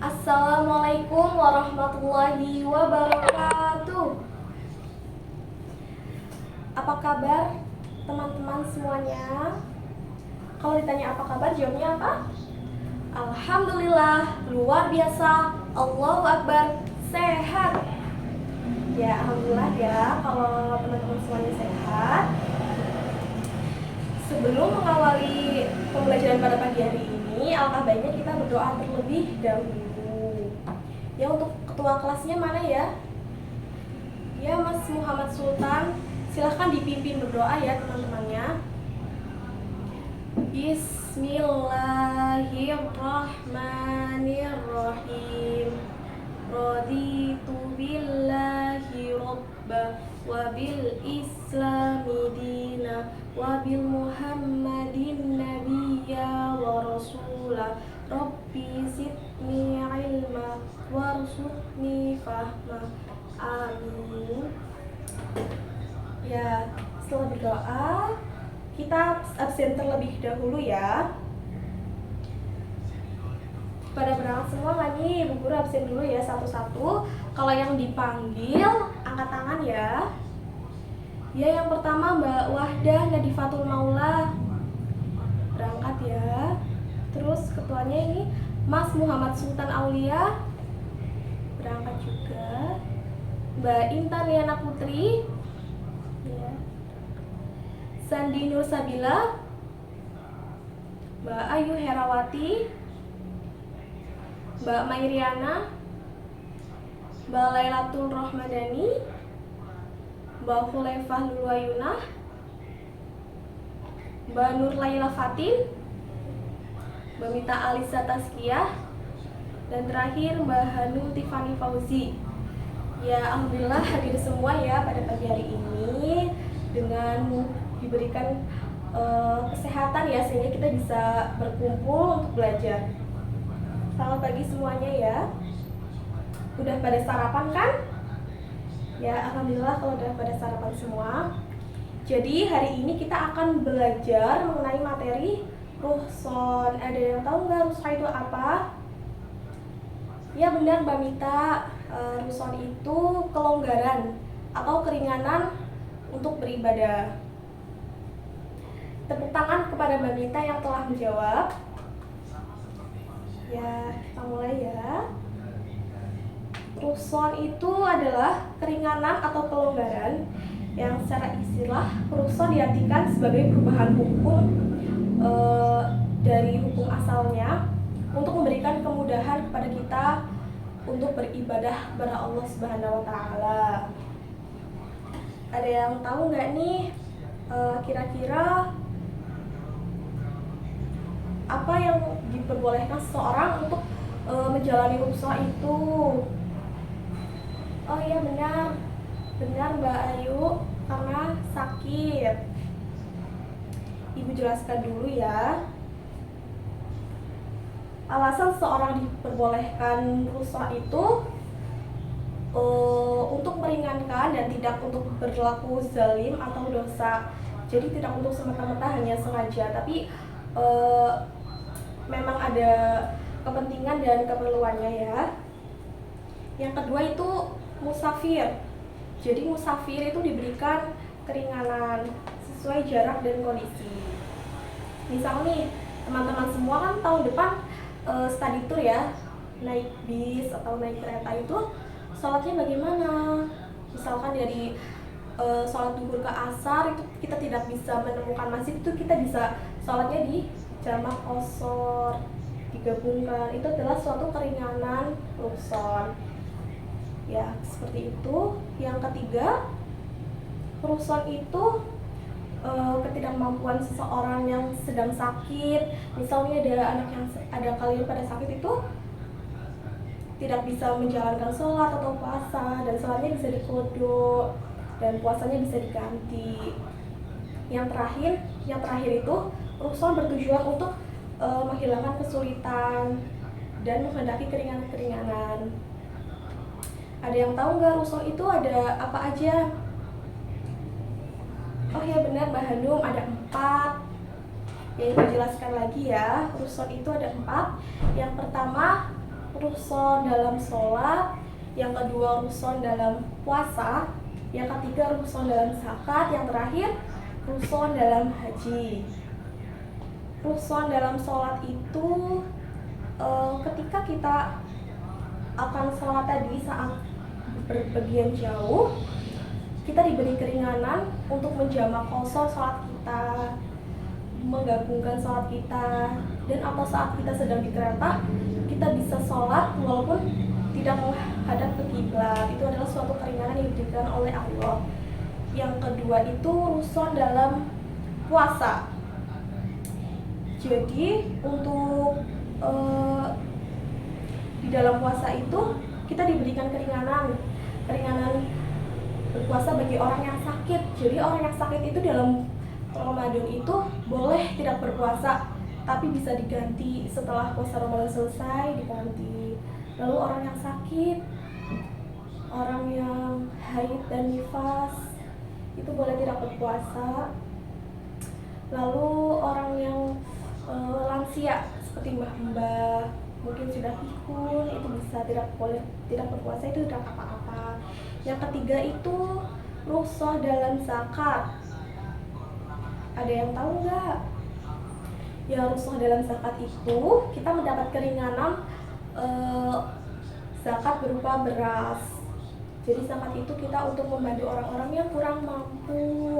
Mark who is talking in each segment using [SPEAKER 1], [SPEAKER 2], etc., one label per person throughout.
[SPEAKER 1] Assalamualaikum warahmatullahi wabarakatuh. Apa kabar teman-teman semuanya? Kalau ditanya apa kabar, jawabnya apa? Alhamdulillah, luar biasa, Allahu Akbar, sehat. Ya, alhamdulillah ya kalau teman-teman semuanya sehat. Sebelum mengawali pembelajaran pada pagi hari ini, alangkah baiknya kita berdoa terlebih dahulu. Ya, untuk ketua kelasnya mana ya? Ya, Mas Muhammad Sultan, silahkan dipimpin berdoa ya teman-temannya. Bismillahirrahmanirrahim. Raditu billahi robba wa bil islami dina wa bil muhammadin nabiyya wa rasula rabbi zidni ilma warzuqni fahma. Amin. Ya, setelah berdoa kita absen terlebih dahulu ya. Pada berangkat semua nggak nih? Bu Guru absen dulu ya satu-satu. Kalau yang dipanggil angkat tangan ya. Ya, yang pertama Mbak Wahdah Nadifatul Maula, berangkat ya. Terus ketuanya ini Mas Muhammad Sultan Aulia, berangkat juga. Mbak Intan Liana Putri ya. Sandi Nur Sabila, Mbak Ayu Herawati, Mbak Mairiana, Mbak Lailatul Rohmadani, Mbak Khulaifah Nurwayunah, Mbak Nur Laila Fatin, Mbak Mita Alisa Tazkiyah, dan terakhir Mbak Hanum Tiffany Fauzi. Ya, alhamdulillah hadir semua ya pada pagi hari ini dengan diberikan kesehatan ya, sehingga kita bisa berkumpul untuk belajar. Selamat pagi semuanya ya. Udah pada sarapan kan? Ya, alhamdulillah kalau udah pada sarapan semua. Jadi hari ini kita akan belajar mengenai materi ruhson. Ada yang tahu nggak ruhson itu apa? Ya benar Mbak Mita, ruhson itu kelonggaran atau keringanan untuk beribadah. Tepuk tangan kepada Mbak Mita yang telah menjawab. Ya, kita mulai ya. Ruhson itu adalah keringanan atau kelonggaran yang secara istilah ruhson diartikan sebagai perubahan hukum dari hukum asalnya untuk memberikan kemudahan kepada kita untuk beribadah kepada Allah Subhanahu wa Ta'ala. Ada yang tahu nggak nih kira-kira apa yang diperbolehkan seseorang untuk menjalani ruhson itu? Oh iya benar Mbak Ayu, karena sakit. Ibu jelaskan dulu ya. Alasan seseorang diperbolehkan ruhson itu untuk meringankan dan tidak untuk berlaku zalim atau dosa. Jadi tidak untuk semata-mata hanya sengaja, tapi memang ada kepentingan dan keperluannya ya. Yang kedua itu musafir. Jadi musafir itu diberikan keringanan sesuai jarak dan kondisi. Misal nih, teman-teman semua kan tahun depan study tour ya, naik bis atau naik kereta itu sholatnya bagaimana? Misalkan dari sholat duhur ke asar itu kita tidak bisa menemukan masjid, itu kita bisa sholatnya di jamak qashar, digabungkan. Itu adalah suatu keringanan ruhson. Ya, seperti itu. Yang ketiga, ruhson itu ketidakmampuan seseorang yang sedang sakit. Misalnya ada kalian pada sakit itu tidak bisa menjalankan sholat atau puasa, dan sholatnya bisa diqodho dan puasanya bisa diganti. Yang terakhir itu ruhson bertujuan untuk menghilangkan kesulitan dan menghendaki keringanan-keringanan. Ada yang tahu nggak ruhson itu ada apa aja? Oh ya benar Mbak Hanum, ada 4. Ya, ibu jelaskan lagi ya. Ruhson itu ada 4. Yang pertama rukun dalam sholat, yang kedua rukun dalam puasa, yang ketiga rukun dalam zakat, yang terakhir rukun dalam haji. Rukun dalam sholat itu ketika kita akan sholat tadi saat berpergian jauh, kita diberi keringanan untuk menjamak qasar sholat kita, menggabungkan sholat kita, dan atau saat kita sedang di kereta kita bisa sholat walaupun tidak menghadap ke kiblat. Itu adalah suatu keringanan yang diberikan oleh Allah. Yang kedua itu rukun dalam puasa. Jadi untuk di dalam puasa itu kita diberikan keringanan berpuasa bagi orang yang sakit. Jadi orang yang sakit itu dalam Ramadan itu boleh tidak berpuasa, tapi bisa diganti setelah puasa Ramadan selesai, diganti. Lalu orang yang sakit, orang yang haid dan nifas itu boleh tidak berpuasa. Lalu orang yang lansia seperti mbah-mbah, mungkin sudah pikun, itu bisa tidak berpuasa, itu tidak apa-apa. Yang ketiga itu rukun dalam zakat. Ada yang tahu nggak? Ya, rukun dalam zakat itu kita mendapat keringanan zakat berupa beras. Jadi zakat itu kita untuk membantu orang-orang yang kurang mampu,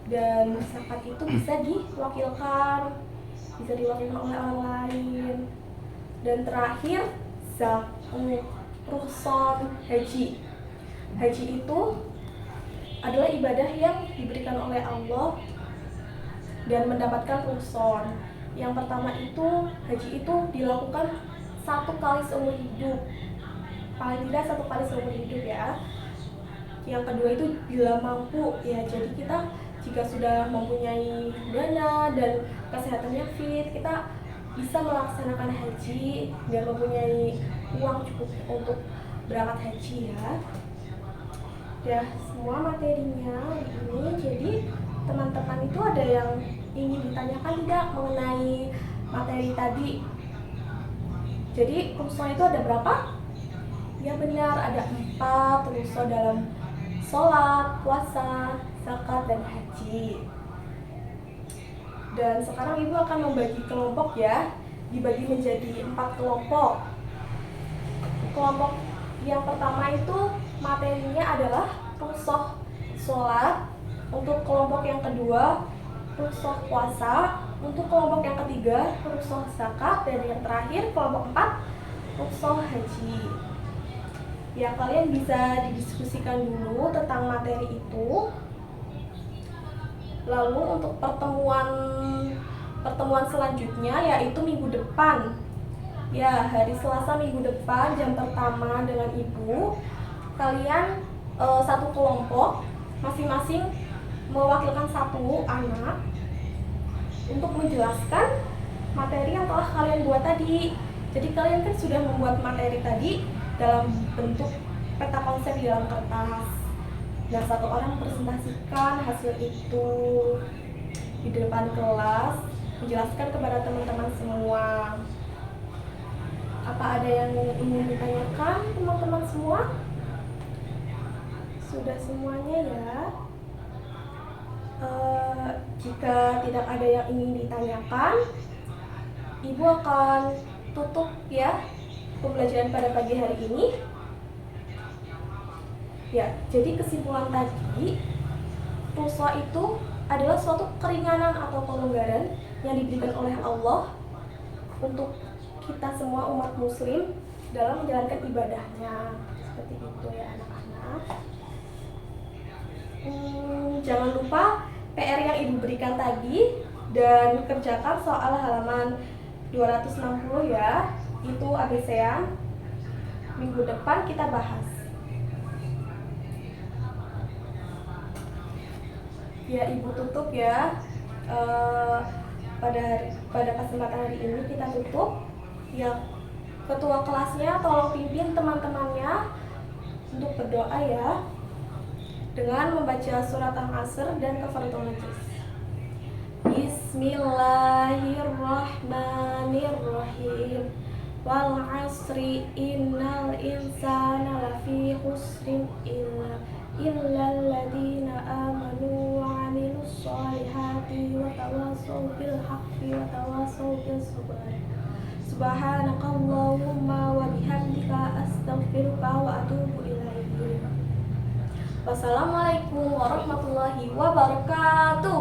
[SPEAKER 1] dan zakat itu bisa diwakilkan oleh orang lain. Dan terakhir rukun haji. Haji itu adalah ibadah yang diberikan oleh Allah dan mendapatkan rukun. Yang pertama itu haji itu dilakukan 1 kali seumur hidup, paling tidak 1 kali seumur hidup ya. Yang kedua itu bila mampu ya, jadi kita jika sudah mempunyai dana dan kesehatannya fit, kita bisa melaksanakan haji dan mempunyai uang cukup untuk berangkat haji ya. Ya, semua materinya ini. Jadi teman-teman itu ada yang ingin ditanyakan tidak mengenai materi tadi? Jadi rukun itu ada berapa? Ya benar, ada 4 rukun dalam sholat, puasa, zakat, dan haji. Dan sekarang ibu akan membagi kelompok ya, dibagi menjadi 4 kelompok. Kelompok yang pertama itu materinya adalah rukun sholat. Untuk kelompok yang kedua rukun puasa. Untuk kelompok yang ketiga rukun zakat. Dan yang terakhir kelompok 4 rukun haji. Ya, kalian bisa didiskusikan dulu tentang materi itu. Lalu untuk pertemuan selanjutnya yaitu minggu depan. Ya, hari Selasa minggu depan jam pertama dengan ibu. Kalian satu kelompok, masing-masing mewakilkan 1 anak untuk menjelaskan materi yang telah kalian buat tadi. Jadi kalian kan sudah membuat materi tadi dalam bentuk peta konsep di dalam kertas. Dan 1 orang presentasikan hasil itu di depan kelas, menjelaskan kepada teman-teman semua. Apa ada yang ingin ditanyakan teman-teman semua? Sudah semuanya ya. Jika tidak ada yang ingin ditanyakan, ibu akan tutup ya pembelajaran pada pagi hari ini. Ya, jadi kesimpulan tadi, puasa itu adalah suatu keringanan atau pelonggaran yang diberikan oleh Allah untuk kita semua umat muslim dalam menjalankan ibadahnya. Seperti itu ya anak-anak. Jangan lupa PR yang ibu berikan tadi dan kerjakan soal halaman 260 ya. Itu ABC-an. Minggu depan kita bahas. Ya, ibu tutup ya. Pada kesempatan hari ini kita tutup. Ya, ketua kelasnya tolong pimpin teman-temannya untuk berdoa ya, dengan membaca surat Al-Asr dan kafaratul majlis. Bismillahirrahmanirrahim. wal 'asri innal insana lafi khusrin illal ladzina amanu wa 'amilus sholihati wa tawassaw bil haqqi wa tawassaw bis sabr. Subhanakallahumma wa bihamdika astaghfiruka wa atubu ilaik. Wassalamualaikum warahmatullahi wabarakatuh.